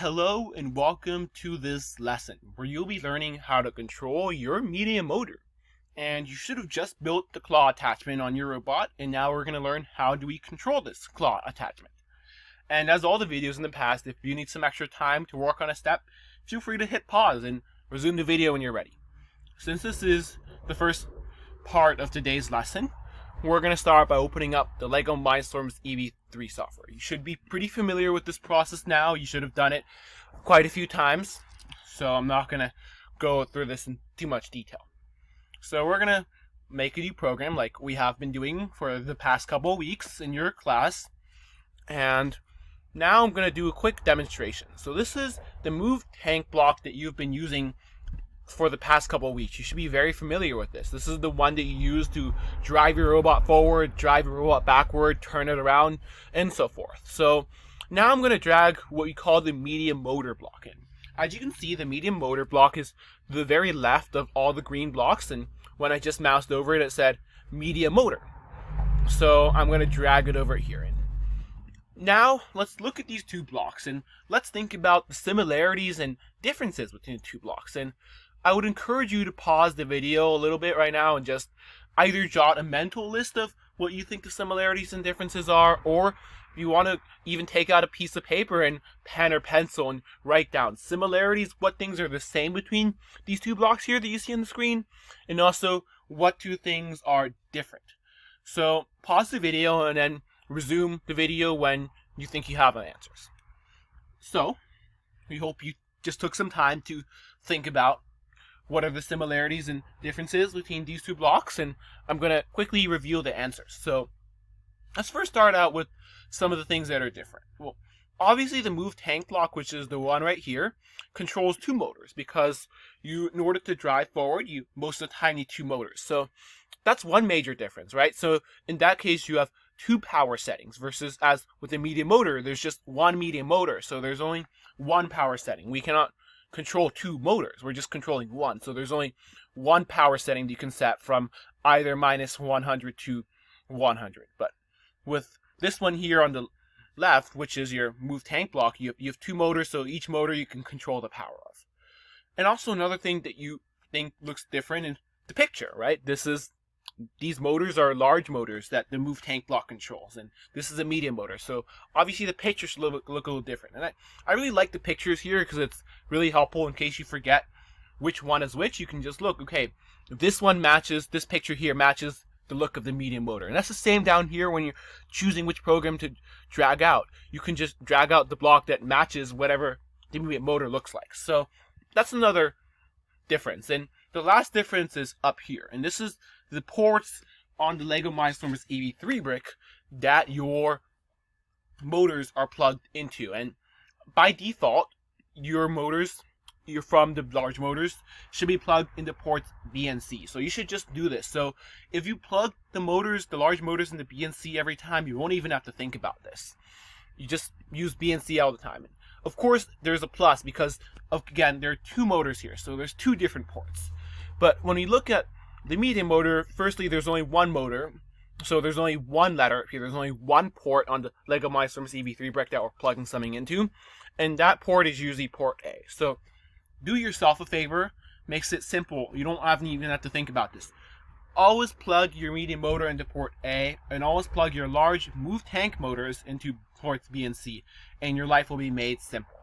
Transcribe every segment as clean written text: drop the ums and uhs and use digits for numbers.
Hello and welcome to this lesson where you'll be learning how to control your media motor. And you should have just built the claw attachment on your robot, and now we're going to learn how do we control this claw attachment. And as all the videos in the past, if you need some extra time to work on a step, feel free to hit pause and resume the video when you're ready. Since this is the first part of today's lesson, we're going to start by opening up the Lego Mindstorms EV3 software. You should be pretty familiar with this process now. You should have done it quite a few times, so I'm not going to go through this in too much detail. So we're going to make a new program like we have been doing for the past couple of weeks in your class, and now I'm going to do a quick demonstration. So this is the move tank block that you've been using for the past couple of weeks. You should be very familiar with this. This is the one that you use to drive your robot forward, drive your robot backward, turn it around, and so forth. So now I'm going to drag what we call the medium motor block in. As you can see, the medium motor block is the very left of all the green blocks, and when I just moused over it, it said medium motor. So I'm going to drag it over here. Now let's look at these two blocks and let's think about the similarities and differences between the two blocks. And I would encourage you to pause the video a little bit right now and just either jot a mental list of what you think the similarities and differences are, or if you want to even take out a piece of paper and pen or pencil and write down similarities, what things are the same between these two blocks here that you see on the screen, and also what two things are different. So pause the video and then resume the video when you think you have the answers. So we hope you just took some time to think about what are the similarities and differences between these two blocks, and I'm going to quickly review the answers. So let's first start out with some of the things that are different. Well, obviously the move tank block, which is the one right here, controls two motors because in order to drive forward, you most of the time need two motors. So that's one major difference, right? So in that case, you have two power settings versus as with a medium motor, there's just one medium motor. So there's only one power setting. We cannot control two motors. We're just controlling one. So there's only one power setting that you can set from either minus 100 to 100. But with this one here on the left, which is your move tank block, you have two motors, so each motor you can control the power of. And also another thing that you think looks different in the picture, right? These motors are large motors that the move tank block controls, and this is a medium motor. So obviously the picture should look a little different. And I really like the pictures here because it's really helpful in case you forget which one is which. You can just look, okay, if this one matches, this picture here matches the look of the medium motor. And that's the same down here when you're choosing which program to drag out. You can just drag out the block that matches whatever the medium motor looks like. So that's another difference. And the last difference is up here, and this is the ports on the Lego Mindstorms EV3 brick that your motors are plugged into. And by default, your motors, from the large motors, should be plugged into ports B and C. So you should just do this. So if you plug the large motors into B and C every time, you won't even have to think about this. You just use B and C all the time. And of course, there's a plus because, again, there are two motors here. So there's two different ports. But when we look at the medium motor, firstly, there's only one motor. So there's only one letter here. There's only one port on the Lego Mindstorms EV3 brick that we're plugging something into. And that port is usually port A. So do yourself a favor. Makes it simple. You don't even have to think about this. Always plug your medium motor into port A, and always plug your large move tank motors into ports B and C, and your life will be made simple.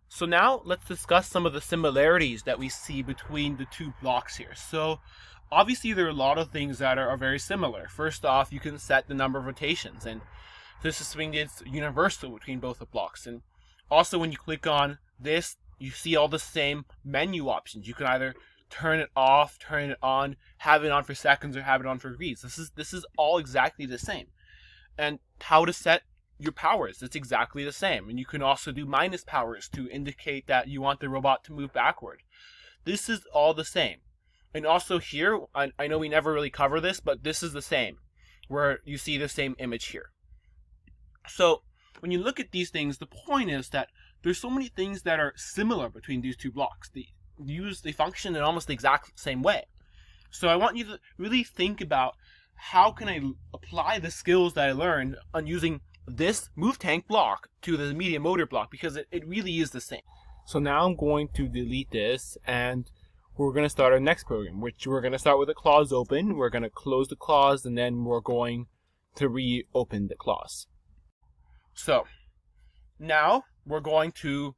So now let's discuss some of the similarities that we see between the two blocks here. So obviously there are a lot of things that are very similar. First off, you can set the number of rotations, and this is something that's universal between both the blocks. And also when you click on this, you see all the same menu options. You can either turn it off, turn it on, have it on for seconds, or have it on for reads. This is all exactly the same. And how to set your powers, it's exactly the same. And you can also do minus powers to indicate that you want the robot to move backward. This is all the same. And also here, I know we never really cover this, but this is the same, where you see the same image here. So when you look at these things, the point is that there's so many things that are similar between these two blocks. They function in almost the exact same way. So I want you to really think about how can I apply the skills that I learned on using this move tank block to the medium motor block because it really is the same. So now I'm going to delete this, and we're going to start our next program, which we're going to start with the claws open. We're going to close the claws, and then we're going to reopen the claws. So now we're going to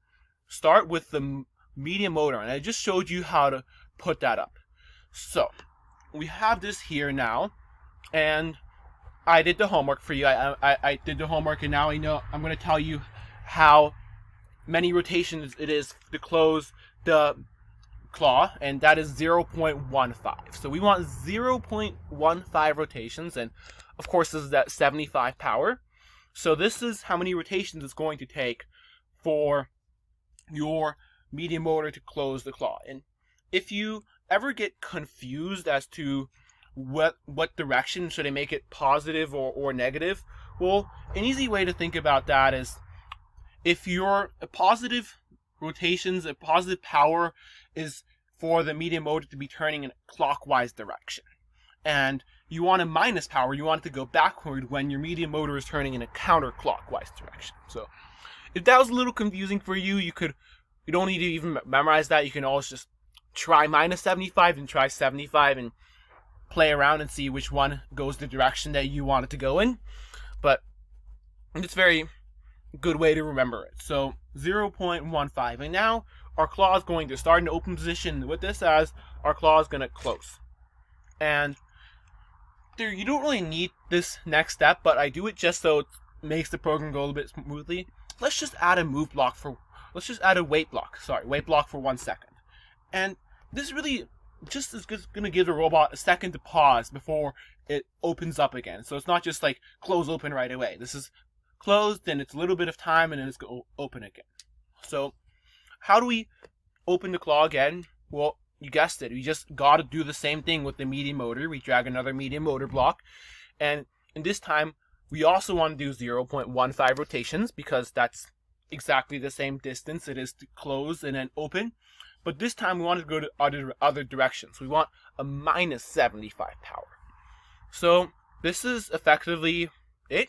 start with the medium motor, and I just showed you how to put that up. So we have this here now, and I did the homework for you. I did the homework, and now I know I'm going to tell you how many rotations it is to close the claw, and that is 0.15. So we want 0.15 rotations, and of course this is at 75 power. So this is how many rotations it's going to take for your medium motor to close the claw. And if you ever get confused as to what direction should I make it, positive or negative, well, an easy way to think about that is if your positive rotations, a positive power is for the medium motor to be turning in a clockwise direction, and you want a minus power, you want it to go backward when your medium motor is turning in a counterclockwise direction. So if that was a little confusing for you, you don't need to even memorize that. You can always just try minus 75 and try 75 and play around and see which one goes the direction that you want it to go in. But it's a very good way to remember it. So 0.15, and now our claw is going to start in the open position with this as our claw is going to close. And there, you don't really need this next step, but I do it just so it makes the program go a little bit smoothly. Let's just add a weight block for 1 second. And this really just is going to give the robot a second to pause before it opens up again. So it's not just like close open right away. This is closed, then it's a little bit of time, and then it's going to open again. So how do we open the claw again? Well, you guessed it. We just got to do the same thing with the medium motor. We drag another medium motor block, and in this time we also want to do 0.15 rotations because that's exactly the same distance it is to close and then open. But this time we want to go to other directions. We want a minus 75 power. So this is effectively it.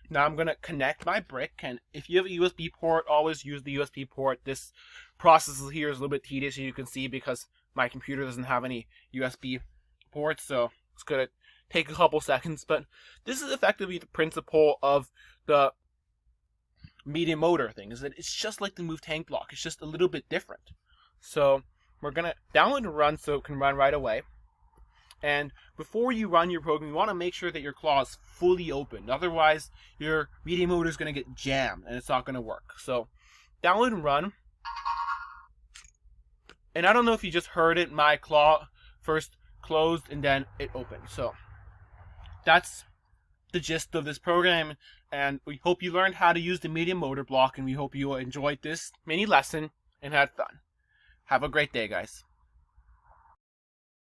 Now I'm going to connect my brick, and if you have a USB port, always use the USB port. This process here is a little bit tedious, as you can see, because my computer doesn't have any USB ports, so it's going to take a couple seconds. But this is effectively the principle of the medium motor thing, is that it's just like the move tank block. It's just a little bit different. So we're going to download and run so it can run right away. And before you run your program, you want to make sure that your claw is fully opened. Otherwise, your medium motor is going to get jammed and it's not going to work. So download and run. And I don't know if you just heard it, my claw first closed and then it opened. So that's the gist of this program. And we hope you learned how to use the medium motor block, and we hope you enjoyed this mini lesson and had fun. Have a great day, guys.